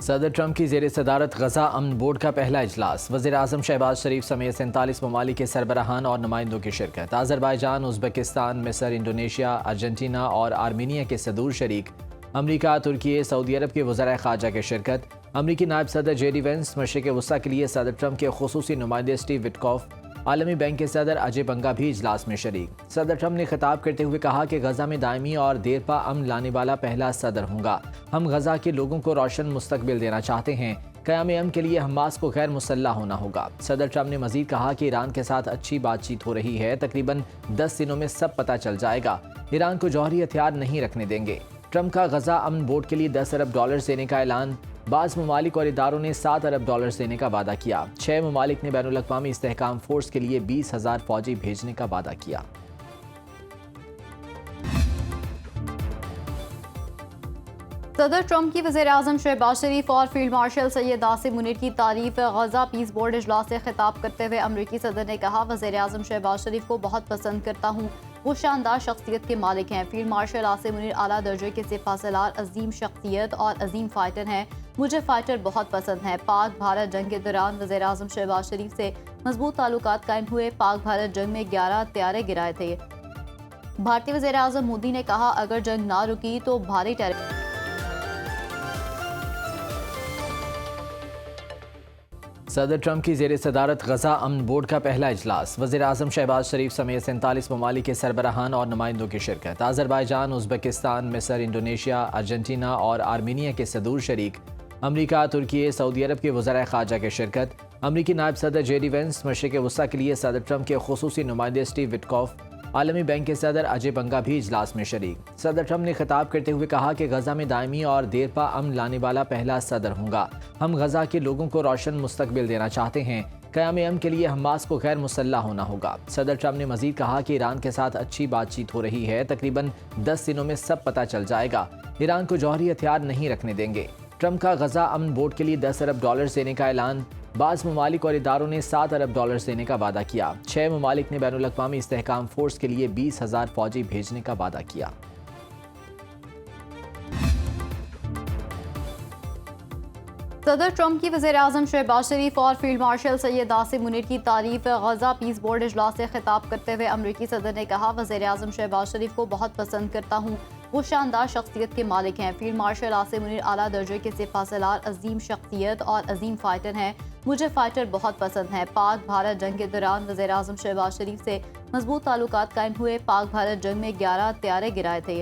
सदर ट्रंप की ज़ेर सदारत गजा अमन बोर्ड का पहला इजलास। वज़ीर आज़म शहबाज शरीफ समेत 47 ममालिक के सरबराहान और नुमाइंदों की शिरकत। अज़रबाईजान, उज़्बेकिस्तान, मिस्र, इंडोनेशिया, अर्जेंटीना और आर्मीनिया के सदूर शरीक। अमरीका, तुर्की, सऊदी अरब के वज़राए ख़ारजा की शिरकत। अमरीकी नायब सदर जेडी वेंस मशरिक़ वस्ता के लिए सदर ट्रंप के खुसूसी नुमाइंदे स्टीव विटकॉफ। आलमी बैंक के सदर अजय बंगा भी इजलास में शरीक। सदर ट्रंप ने खिताब करते हुए कहा कि गजा में दायमी और देरपा अमन लाने वाला पहला सदर होगा। हम गजा के लोगों को रोशन मुस्तकबिल देना चाहते हैं। क़याम अमन के लिए हमास को गैर मुसल्लह होना होगा। सदर ट्रंप ने मजीद कहा कि ईरान के साथ अच्छी बातचीत हो रही है। तकरीबन 10 दिनों में सब पता चल जाएगा। ईरान को जौहरी हथियार नहीं रखने देंगे। ट्रंप का गजा अमन बोर्ड के लिए $10 अरब देने का ऐलान। बाज़ ममालिक और इदारों ने $7 अरब देने का वादा किया। 6 ममालिक ने बैनुल अक़वामी इस्तेहकाम फोर्स के लिए 20,000 फौजी भेजने का वादा किया। सदर ट्रंप की वज़ीर-ए-आज़म शहबाज शरीफ और फील्ड मार्शल सैयद आसिम मुनीर की तारीफ। गजा पीस बोर्ड इजलास से खिताब करते हुए अमरीकी सदर ने कहा, वज़ीर-ए-आज़म शहबाज शरीफ को बहुत पसंद करता हूँ। वो शानदार शख्सियत के मालिक हैं। फील्ड मार्शल आसिम मुनीर आला दर्जे के सिपहसालार, अजीम शख्सियत और अजीम फाइटर हैं। मुझे फाइटर बहुत पसंद हैं। पाक भारत जंग के दौरान वज़ीर-ए-आज़म शहबाज शरीफ से मजबूत ताल्लुकात कायम हुए। पाक भारत जंग में 11 त्यारे गिराए थे। भारतीय वज़ीर-ए-आज़म मोदी ने कहा, अगर जंग ना रुकी तो भारी टैरिफ। सदर ट्रंप की ज़ेर सदारत गजा अमन बोर्ड का पहला इजलास। वज़ीर आज़म शहबाज शरीफ समेत 47 ममालिक के सरबराहान और नुमाइंदों की शिरकत। अज़रबाईजान, उज़्बेकिस्तान, मिस्र, इंडोनेशिया, अर्जेंटीना और आर्मीनिया के सदूर शरीक। अमरीका, तुर्की, सऊदी अरब के वज़राए ख़ारजा की शिरकत। अमरीकी नायब सदर जेडी वेंस मशरिक़ वस्ता के लिए सदर ट्रंप के खुसूसी नुमाइंदे स्टीव विटकॉफ। आलमी बैंक के सदर अजय बंगा भी इजलास में शरीक। सदर ट्रंप ने खिताब करते हुए कहा कि गजा में दायमी और देरपा अमन लाने वाला पहला सदर होगा। हम गजा के लोगों को रोशन मुस्तकबिल देना चाहते हैं। क़याम अमन के लिए हमास को गैर मुसल्लह होना होगा। सदर ट्रंप ने मजीद कहा कि ईरान के साथ अच्छी बातचीत हो रही है। तकरीबन 10 दिनों में सब पता चल जाएगा। ईरान को जौहरी हथियार नहीं रखने देंगे। ट्रंप का गजा अमन बोर्ड के लिए $10 अरब देने का ऐलान। बाज़ ममालिक और इदारों ने $7 अरब देने का वादा किया। 6 ममालिक ने बैनुल अक़वामी इस्तेहकाम फोर्स के लिए 20,000 फौजी भेजने का वादा किया। सदर ट्रंप की वज़ीर-ए-आज़म शहबाज शरीफ और फील्ड मार्शल सैयद आसिम मुनीर की तारीफ। गजा पीस बोर्ड इजलास से खिताब करते हुए अमरीकी सदर ने कहा, वज़ीर-ए-आज़म शहबाज शरीफ को बहुत पसंद करता हूँ। वो शानदार शख्सियत के मालिक हैं। फील्ड मार्शल आसिम मुनीर आला दर्जे के सिपहसालार, अजीम शख्सियत और अजीम फाइटर हैं। मुझे फाइटर बहुत पसंद हैं। पाक भारत जंग के दौरान वज़ीर-ए-आज़म शहबाज शरीफ से मजबूत ताल्लुकात कायम हुए। पाक भारत जंग में 11 त्यारे गिराए थे।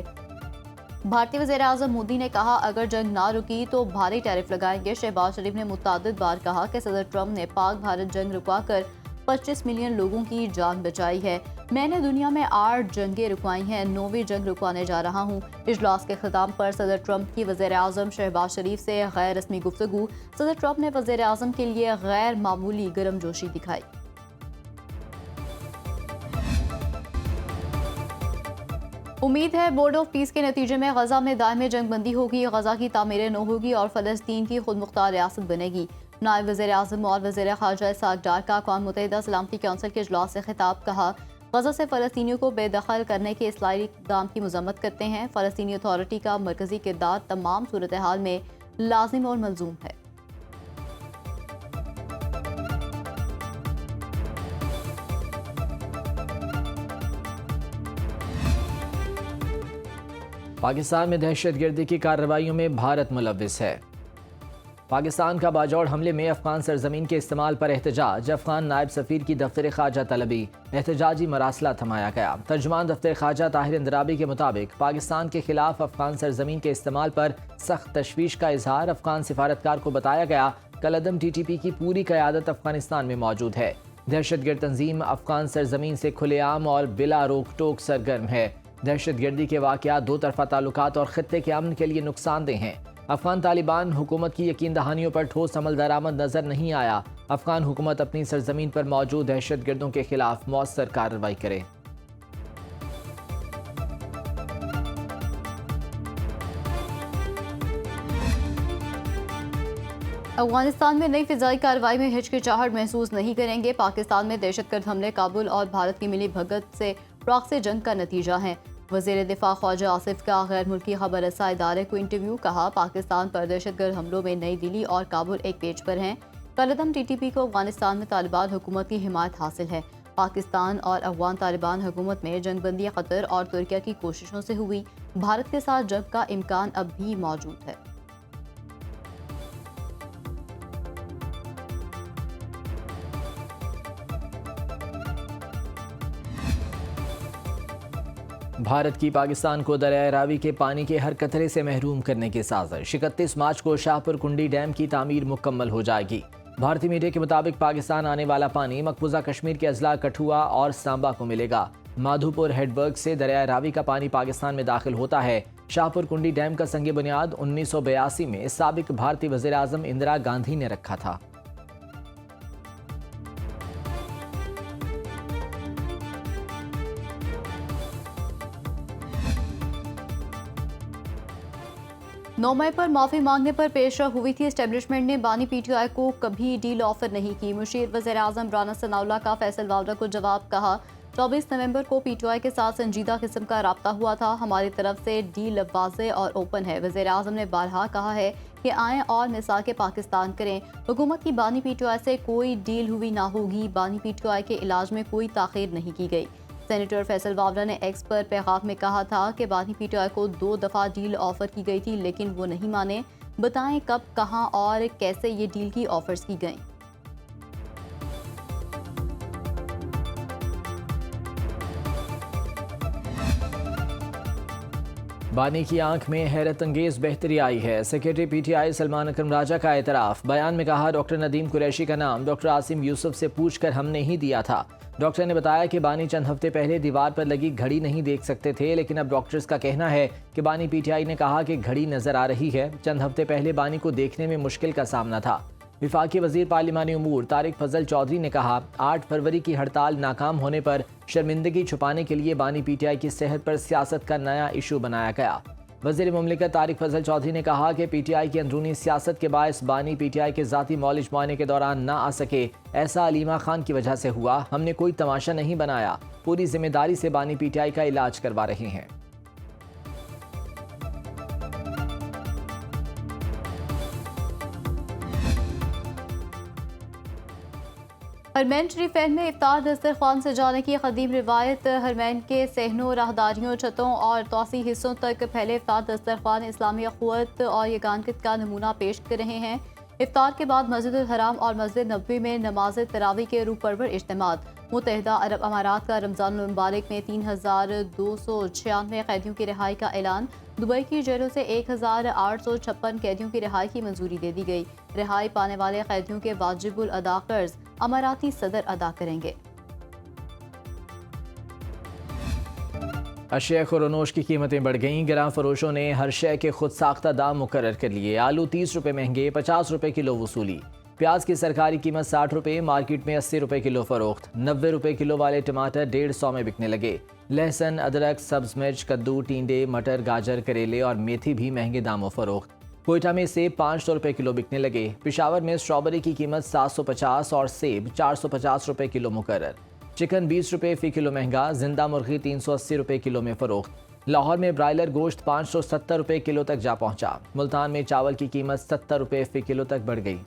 भारतीय वज़ीर-ए-आज़म मोदी ने कहा, अगर जंग ना रुकी तो भारी टैरिफ लगाएंगे। शहबाज शरीफ ने मुतअद्दिद बार कहा कि सदर ट्रंप ने पाक भारत जंग रुकवाकर 25 मिलियन लोगों की जान बचाई है। मैंने दुनिया में 8 जंगें रुकवाई हैं, 9वीं जंग रुकवाने जा रहा हूँ। इजलास के ख़िताम पर सदर ट्रंप की वज़ीर-ए-आज़म शहबाज शरीफ से गैर रस्मी गुफ्तगू। सदर ट्रंप ने वज़ीर-ए-आज़म के लिए गैर मामूली गर्मजोशी दिखाई। उम्मीद है बोर्ड ऑफ पीस के नतीजे में गजा में दायमी जंगबंदी होगी, गजा की तामीर न होगी और फ़लस्तीन की खुद मुख्तार रियासत बनेगी। नायब वज़ीर-ए-आज़म और वज़ीर ख़ारजा इसहाक़ डार का अक़वाम मुत्तहिदा सलामती कौंसिल के इजलास से खिताब। कहा, गजा से फ़लस्तीनियों को बेदखल करने के इस्लाही इक़दाम की मज़म्मत करते हैं। फ़लस्तीनी अथॉरिटी का मरकज़ी किरदार तमाम सूरत हाल में लाजिम और मलज़ूम है। पाकिस्तान में दहशतगर्दी की कार्रवाइयों में भारत मुलव्विस है। पाकिस्तान का बाजौड़ हमले में अफगान सरजमीन के इस्तेमाल पर एहतजाज। अफगान नायब सफ़ीर की दफ्तर ख़ारजा तलबी, एहतजाजी मरासला थमाया गया। तर्जुमान दफ्तर ख़ारजा ताहिर इंदराबी के मुताबिक पाकिस्तान के खिलाफ अफगान सरजमीन के इस्तेमाल पर सख्त तशवीश का इजहार। अफगान सिफारतकार को बताया गया, कलअदम TTP की पूरी क़यादत अफगानिस्तान में मौजूद है। दहशतगर्द तंजीम अफगान सरजमीन से खुलेआम और बिला रोक टोक सरगर्म है। दहशतगर्दी के वाक़यात दो तरफ़ा ताल्लुकात और ख़ित्ते के अमन के लिए नुकसानदेह हैं। अफगान तालिबान हुकूमत की यकीन दहानियों पर ठोस अमल दरामद नजर नहीं आया। अफगान हुकूमत अपनी सरजमीन पर मौजूद दहशतगर्दों के खिलाफ मौसर कार्रवाई करे। अफगानिस्तान में नई फिजाई कार्रवाई में हिचकिचाहट महसूस नहीं करेंगे। पाकिस्तान में दहशतगर्द हमले काबुल और भारत की मिली भगत से प्रॉक्सी जंग का नतीजा है। वज़ीर दिफा ख्वाजा आसिफ का गैर मुल्की खबर रसा इदारे को इंटरव्यू। कहा, पाकिस्तान पर दहशतगर्द हमलों में नई दिल्ली और काबुल एक पेज पर हैं। कलदम TTP को अफगानिस्तान में तालिबान हुकूमत की हिमायत हासिल है। पाकिस्तान और अफगान तालिबान हुकूमत में जंगबंदी कतर और तुर्किया की कोशिशों से हुई। भारत के साथ जंग का इम्कान अब भी मौजूद है। भारत की पाकिस्तान को दरियाए रावी के पानी के हर कतरे से महरूम करने की साजिश। 31 मार्च को शाहपुर कुंडी डैम की तामीर मुकम्मल हो जाएगी। भारतीय मीडिया के मुताबिक पाकिस्तान आने वाला पानी मकबूजा कश्मीर के अजला कठुआ और सांबा को मिलेगा। माधोपुर हेडवर्क से दरियाए रावी का पानी पाकिस्तान में दाखिल होता है। शाहपुर कुंडी डैम का संग बुनियाद 1982 में साबिक भारतीय वज़ीर आज़म इंदिरा गांधी ने रखा था। नौ मई पर माफी मांगने पर पेशरफ हुई थी। एस्टेब्लिशमेंट ने बानी PTI को कभी डील ऑफर नहीं की। मुशीर वज़ीर आज़म राना सनाउल्लाह का फैसल वावड़ा को जवाब। कहा, 24 नवंबर को PTI के साथ संजीदा किस्म का राब्ता हुआ था। हमारी तरफ से डील वाज़े और ओपन है। वज़ीर आज़म ने बारहा कहा है कि आएँ और मिसाल के पाकिस्तान करें। हुकूमत की बानी PTI से कोई डील हुई ना होगी। बानी PTI के इलाज में कोई ताख़ीर नहीं की गई। सेनेटर फैसल वावड़ा ने एक्स पर पैगाम में कहा था कि बानी PTI को 2 दफ़ा डील ऑफर की गई थी, लेकिन वो नहीं माने। बताएं कब, कहां और कैसे ये डील की ऑफर्स की गईं। बानी की आंख में हैरत अंगेज बेहतरी आई है। सेक्रेटरी PTI सलमान अकरम राजा का एतराफ़। बयान में कहा, डॉक्टर नदीम कुरैशी का नाम डॉक्टर आसिम यूसुफ से पूछकर हमने ही दिया था। डॉक्टर ने बताया कि बानी चंद हफ्ते पहले दीवार पर लगी घड़ी नहीं देख सकते थे, लेकिन अब डॉक्टर्स का कहना है कि बानी PTI ने कहा कि घड़ी नजर आ रही है। चंद हफ्ते पहले बानी को देखने में मुश्किल का सामना था। विफाकी वजीर पार्लिमानी उमूर तारिक फजल चौधरी ने कहा, 8 फरवरी की हड़ताल नाकाम होने पर शर्मिंदगी छुपाने के लिए बानी PTI की सेहत पर सियासत का नया इशू बनाया गया। वज़ीर मुमलिकत तारिक फजल चौधरी ने कहा कि PTI की अंदरूनी सियासत के बायस बानी PTI के ज़ाती मौलिज मुआयने के दौरान ना आ सके। ऐसा अलीमा खान की वजह से हुआ। हमने कोई तमाशा नहीं बनाया। पूरी जिम्मेदारी से बानी PTI का इलाज करवा रहे हैं। हरमैन शरीफ में इफ्तार दस्तरखान से जाने की कदीम रिवायत। हरमैन के सहनों, राहदारियों, छतों और तौसी हिस्सों तक फैले इफ्तार दस्तरखान इस्लामी अखुवत और यगानत का नमूना पेश कर रहे हैं। इफ्तार के बाद मस्जिद हराम और मस्जिद नबवी में नमाज तरावी के रूह परवर इज्तिमात। मुत्तहिदा अरब अमारात का रमज़ान मुबारक में 3296 कैदियों की रिहाई का ऐलान। दुबई की जेलों से 1856 कैदियों की रिहाई की मंजूरी दे दी गई। रिहाई पाने वाले कैदियों के वाजिबुल अदा कर्ज अमाराती सदर अदा करेंगे। अशिया खुरोनोश की कीमतें बढ़ गईं। गिरां फरोशों ने हर शय के खुद साख्ता दाम मुकर्रर कर लिए। आलू 30 रुपये महंगे, 50 रुपये किलो वसूली। प्याज की सरकारी कीमत 60 रुपये, मार्केट में 80 रुपये किलो फरोख्त। 90 रुपये किलो वाले टमाटर 150 में बिकने लगे। लहसुन, अदरक, सब्ज मिर्च, कद्दू, टींडे, मटर, गाजर, करेले और मेथी भी महंगे दामों फरोख्त। कोयटा में सेब 500 रुपये किलो बिकने लगे। पेशावर में स्ट्रॉबेरी की कीमत 750 और सेब 450 रुपये किलो मुकर्रर। चिकन 20 रुपये फ़ी किलो महंगा। जिंदा मुर्गी 380 रुपये किलो में फरोख्त। लाहौर में ब्रायलर गोश्त 570 रुपये किलो तक जा पहुंचा। मुल्तान में चावल की कीमत 70 रुपये फ़ी किलो तक बढ़ गई।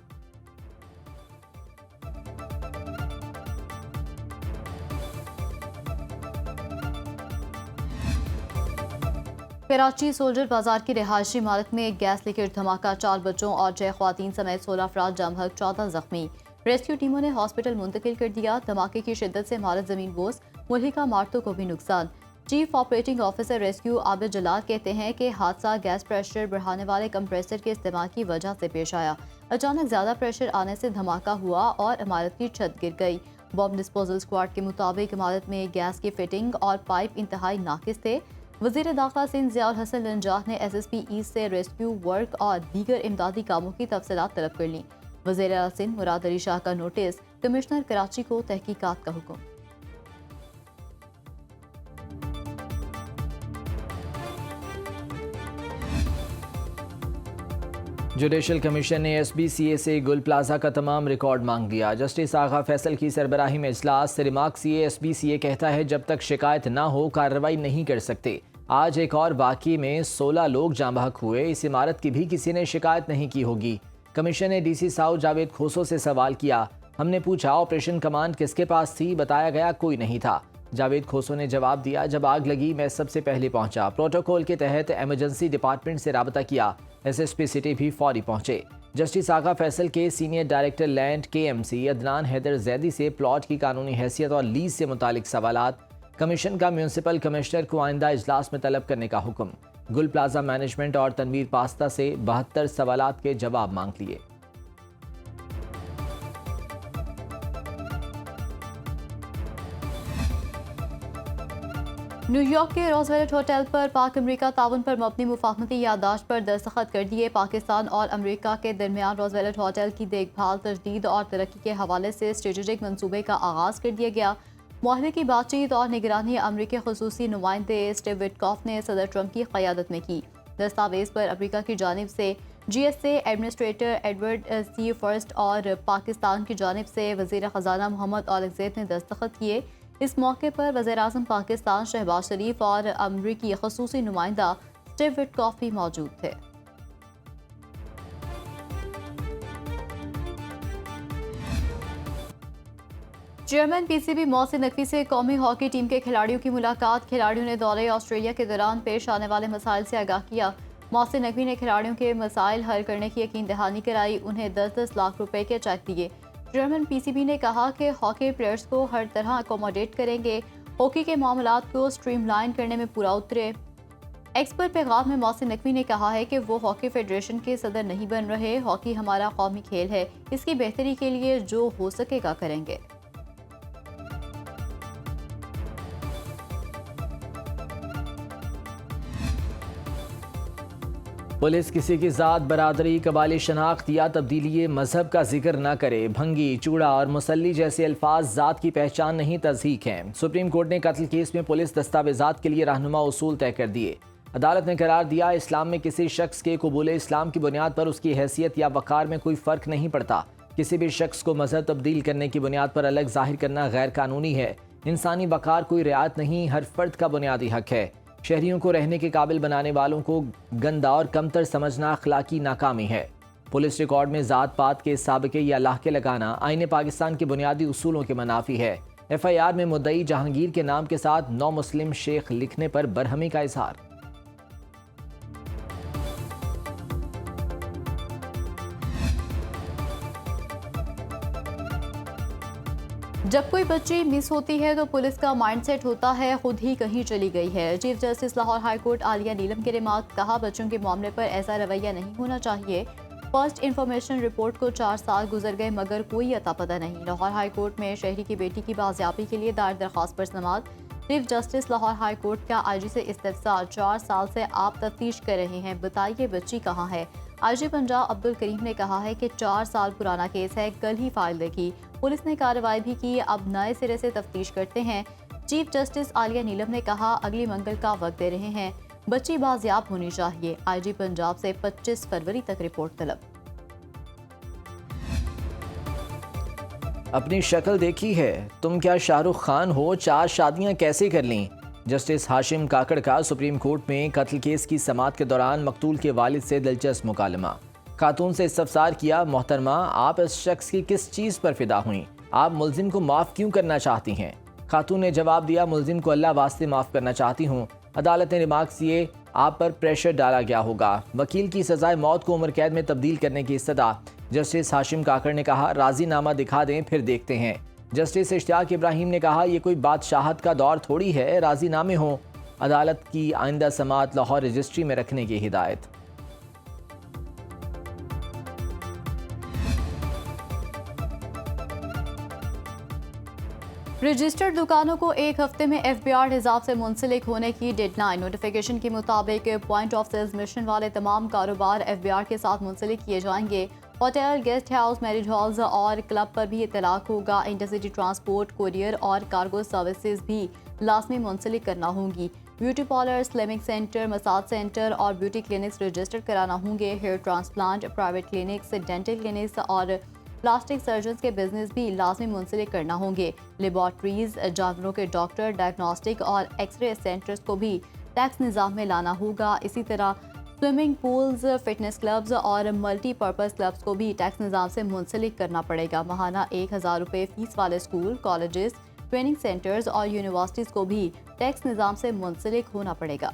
कराची सोल्जर बाजार की रिहायशी इमारत में एक गैस लीकेज धमाका। 4 बच्चों और 6 ख्वातीन समेत 16 अफराद जम हक, 14 जख्मी। रेस्क्यू टीमों ने हॉस्पिटल मुंतकिल कर दिया। धमाके की शिद्दत से इमारत जमीन बोस, मुल्हिका इमारतों को भी नुकसान। Chief operating officer rescue Abid Jalal कहते हैं कि हादसा गैस प्रेशर बढ़ाने वाले कंप्रेसर के इस्तेमाल की वजह से पेश आया। अचानक ज्यादा प्रेशर आने से धमाका हुआ और इमारत की छत गिर गई। बॉम्ब डिस्पोजल स्क्वाड के मुताबिक इमारत में गैस की फिटिंग और पाइप इंतहाई नाकिस थे। वज़ीर दाखिला सिंध ज़ियाउल हसन लंजाह ने SSP ईस्ट से रेस्क्यू वर्क और दीगर इमदादी कामों की तफसीलात तलब कर ली। वज़ीर आला सिंध मुराद अली शाह का नोटिस, कमिश्नर कराची को तहकीकात का हुक्म। जुडिशल कमीशन ने SBCA से गुल प्लाजा का तमाम रिकॉर्ड मांग लिया। जस्टिस आगा फैसल की सरबराही में इजलास। रिमार्क CA SBCA कहता है जब तक शिकायत ना हो कार्रवाई नहीं कर सकते। आज एक और वाकये में 16 लोग जाँ बहक हुए। इस इमारत की भी किसी ने शिकायत नहीं की होगी। कमीशन ने डीसी साउथ जावेद खोसो से सवाल किया। हमने पूछा ऑपरेशन कमांड किसके पास थी, बताया गया कोई नहीं था। जावेद खोसो ने जवाब दिया, जब आग लगी मैं सबसे पहले पहुंचा। प्रोटोकॉल के तहत इमरजेंसी डिपार्टमेंट से राबता किया। एसएसपी सिटी भी फौरी पहुंचे। जस्टिस आगा फैसल के senior director land KMC Adnan Haider Zaidi से प्लॉट की कानूनी हैसियत और लीज से मुतालिक सवालात। कमीशन का म्यूनिसिपल कमिश्नर को आइंदा इजलास में तलब करने का हुक्म। गुल प्लाजा मैनेजमेंट और तनवीर पास्ता से 72 सवालात के जवाब मांग लिए। न्यूयॉर्क के रोजवेल्ट होटल पर पाक अमरीका ताउन पर मबनी मुफाहमती याददाश्त पर दस्तखत कर दिए। पाकिस्तान और अमरीका के दरमियान रोजवेल्ट होटल की देखभाल, तजदीद और तरक्की के हवाले से स्ट्रेटेजिक मंसूबे का आगाज़ कर दिया गया। माहदे की बातचीत और निगरानी अमरीकी खसूसी नुमाइंदे स्टीव विटकॉफ ने सदर ट्रंप की क़यादत में की। दस्तावेज़ पर अमरीका की जानिब से GSA एडमिनिस्ट्रेटर एडवर्ड सी फर्स्ट और पाकिस्तान की जानिब से वज़ीर ख़जाना मोहम्मद औरंगज़ेब ने दस्तखत किए। इस मौके पर वज़ीर-ए-आज़म पाकिस्तान शहबाज शरीफ और अमरीकी खसूसी नुमाइंदा स्टीव विटकॉफ भी मौजूद थे। चेयरमैन PCB मोहसिन नकवी से कौमी हॉकी टीम के खिलाड़ियों की मुलाकात। खिलाड़ियों ने दौरे ऑस्ट्रेलिया के दौरान पेश आने वाले मसाइल से आगाह किया। मोहसिन नकवी ने खिलाड़ियों के मसाइल हल करने की यकीन दहानी कराई। उन्हें 10-10 लाख रुपए के चेक दिए। चेयरमैन PCB ने कहा कि हॉकी प्लेयर्स को हर तरह अकोमोडेट करेंगे। हॉकी के मामलात को स्ट्रीमलाइन करने में पूरा उतरे। एक्स पर पैगाम में मोहसिन नकवी ने कहा है कि वो हॉकी फेडरेशन के सदर नहीं बन रहे। हॉकी हमारा कौमी खेल है, इसकी बेहतरी के लिए जो हो सकेगा करेंगे। पुलिस किसी की ज़ात, बरादरी, कबाली शनाख्त या तब्दीली मजहब का जिक्र न करे। भंगी, चूड़ा और मुसल्ली जैसे अल्फाज ज़ात की पहचान नहीं, तज़हीक हैं। सुप्रीम कोर्ट ने कत्ल केस में पुलिस दस्तावेजात के लिए रहनुमा उसूल तय कर दिए। अदालत ने करार दिया, इस्लाम में किसी शख्स के कबूल इस्लाम की बुनियाद पर उसकी हैसियत या वक़ार में कोई फ़र्क नहीं पड़ता। किसी भी शख्स को मजहब तब्दील करने की बुनियाद पर अलग जाहिर करना गैर कानूनी है। इंसानी वक़ार कोई रियायत नहीं, हर फर्द का बुनियादी हक है। शहरियों को रहने के काबिल बनाने वालों को गंदा और कमतर समझना अखलाकी नाकामी है। पुलिस रिकॉर्ड में ज़ात पात के साबिके या लाहके लगाना आईने पाकिस्तान के बुनियादी उसूलों के मनाफी है। FIR में मुद्दई जहांगीर के नाम के साथ नौ मुस्लिम शेख लिखने पर बरहमी का इजहार। जब कोई बच्ची मिस होती है तो पुलिस का माइंडसेट होता है खुद ही कहीं चली गई है। Chief justice Lahore high court Aliya Neelam के रिमार्क। कहा, बच्चों के मामले पर ऐसा रवैया नहीं होना चाहिए। फर्स्ट इंफॉर्मेशन रिपोर्ट को 4 साल गुजर गए मगर कोई अता पता नहीं। लाहौर हाई कोर्ट में शहरी की बेटी की बाजियाबी के लिए दायर दरख्वास्त पर समाअत। Chief justice Lahore high court का IG से इस्तिफसार। 4 साल से आप तफ्तीश कर रहे हैं, बताइए बच्ची कहाँ है। IG पंजाब अब्दुल करीम ने कहा है कि 4 साल पुराना केस है, कल ही फाइल देखी। पुलिस ने कार्रवाई भी की, अब नए सिरे से तफ्तीश करते हैं। चीफ जस्टिस आलिया नीलम ने कहा, अगली मंगल का वक्त दे रहे हैं, बच्ची बाजियाब होनी चाहिए। IG पंजाब से 25 फरवरी तक रिपोर्ट तलब। अपनी शक्ल देखी है, तुम क्या शाहरुख खान हो, 4 शादियां कैसे कर लीं। जस्टिस हाशिम काकड़ का सुप्रीम कोर्ट में कत्ल केस की समाअत के दौरान मकतूल के वालिद से दिलचस्प मुकालमा। खातून से इस्तफसार किया, मोहतरमा आप इस शख्स की किस चीज़ पर फिदा हुई, आप मुलजिम को माफ़ क्यों करना चाहती हैं। खातून ने जवाब दिया, मुलजिम को अल्लाह वास्ते माफ़ करना चाहती हूँ। अदालत ने रिमार्क्स दिए, आप पर प्रेशर डाला गया होगा। वकील की सजाए मौत को उम्र कैद में तब्दील करने की इस्तदा। जस्टिस हाशिम काकड़ ने कहा, राजीनामा दिखा दें फिर देखते हैं। जस्टिस इश्तियाक इब्राहिम ने कहा, यह कोई बादशाहत का दौर थोड़ी है, राजीनामे हों। अदालत की आइंदा समाअत लाहौर रजिस्ट्री में रखने की हिदायत। रजिस्टर्ड दुकानों को 1 हफ्ते में FBR हिसाब से मुंसलिक होने की डेडलाइन। नोटिफिकेशन के मुताबिक पॉइंट ऑफ सेल्स मिशन वाले तमाम कारोबार FBR के साथ मुंसलिक किए जाएंगे। Hotel, guest house, marriage halls और क्लब पर भी इतलाक होगा। इंटरसिटी ट्रांसपोर्ट, कुरियर और कार्गो सर्विसेज भी लाजमी मुंसलिक करना होंगी। Beauty parlour, slimming centre, massage centre और ब्यूटी क्लिनिक्स रजिस्टर कराना होंगे। Hair transplant, private clinics, dental clinics और प्लास्टिक सर्जन के बिजनेस भी लाजमी मुंसलिक करना होंगे। लेबॉर्ट्रीज, जानवरों के डॉक्टर, डायग्नोस्टिक और एक्सरे सेंटर्स को भी टैक्स निज़ाम में लाना होगा। इसी तरह स्विमिंग पूल्स, फिटनेस क्लब्स और मल्टीपर्पज़ क्लब्स को भी टैक्स निज़ाम से मुंसलिक करना पड़ेगा। माहाना 1000 रुपये फ़ीस वाले स्कूल, कॉलेजेस, ट्रेनिंग सेंटर्स और यूनिवर्सिटीज़ को भी टैक्स निज़ाम से मुंसलिक होना पड़ेगा।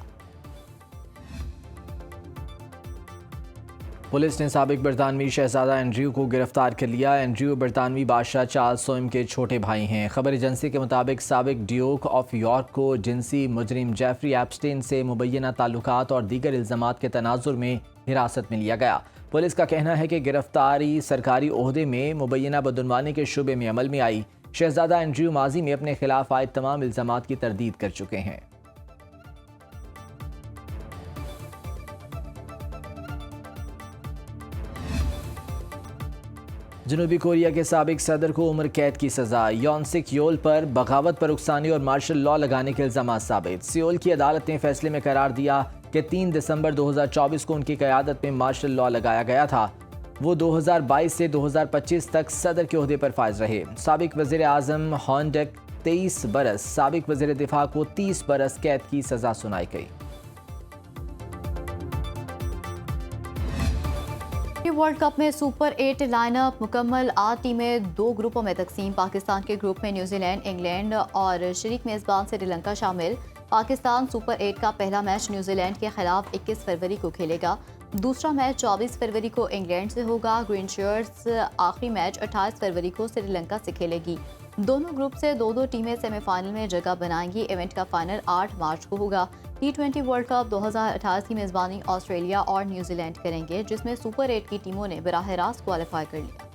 पुलिस ने साबिक बरतानवी शहजादा एंड्रयू को गिरफ्तार कर लिया। एंड्रयू बरतानवी बादशाह चार्ल्स सोइम के छोटे भाई हैं। खबर एजेंसी के मुताबिक साबिक ड्यूक ऑफ यॉर्क को जिनसी मुजरिम जेफरी एप्स्टीन से मुबैना ताल्लुकात और दीगर इल्ज़ामात के तनाजुर में हिरासत में लिया गया। पुलिस का कहना है कि गिरफ्तारी सरकारी ओहदे में मुबैना बदउनवानी के शुबे में अमल में आई। शहजादा एंड्रयू माजी में अपने खिलाफ आए तमाम इल्ज़ामात की तरदीद कर चुके हैं। जनूबी कोरिया के साबिक सदर को उम्र कैद की सजा। योनसिक योल पर बगावत पर उकसानी और मार्शल लॉ लगाने के इल्जाम साबित। सियोल की अदालत ने फैसले में करार दिया कि 3 दिसंबर 2024 को उनकी क़यादत में मार्शल लॉ लगाया गया था। वो 2022 से 2025 तक सदर के ओहदे पर फाइज रहे। साबिक वज़ीर आज़म हॉन्डेक 23 बरस, साबिक वज़ीर दिफा को 30 बरस कैद की सजा सुनाई गई। वर्ल्ड कप में सुपर 8 लाइनअप मुकम्मल। 8 टीमें 2 ग्रुपों में तकसीम। पाकिस्तान के ग्रुप में न्यूजीलैंड, इंग्लैंड और शरीक मेज़बान श्रीलंका शामिल। पाकिस्तान सुपर 8 का पहला मैच न्यूजीलैंड के खिलाफ 21 फरवरी को खेलेगा। दूसरा मैच 24 फरवरी को इंग्लैंड से होगा। ग्रीन शर्ट्स आखिरी मैच 28 फरवरी को श्रीलंका से खेलेगी। दोनों ग्रुप से 2-2 टीमें सेमीफाइनल में जगह बनाएंगी। इवेंट का फाइनल 8 मार्च को होगा। T20 वर्ल्ड कप 2028 की मेज़बानी ऑस्ट्रेलिया और न्यूजीलैंड करेंगे, जिसमें सुपर 8 की टीमों ने बराह रास्त क्वालिफाई कर लिया।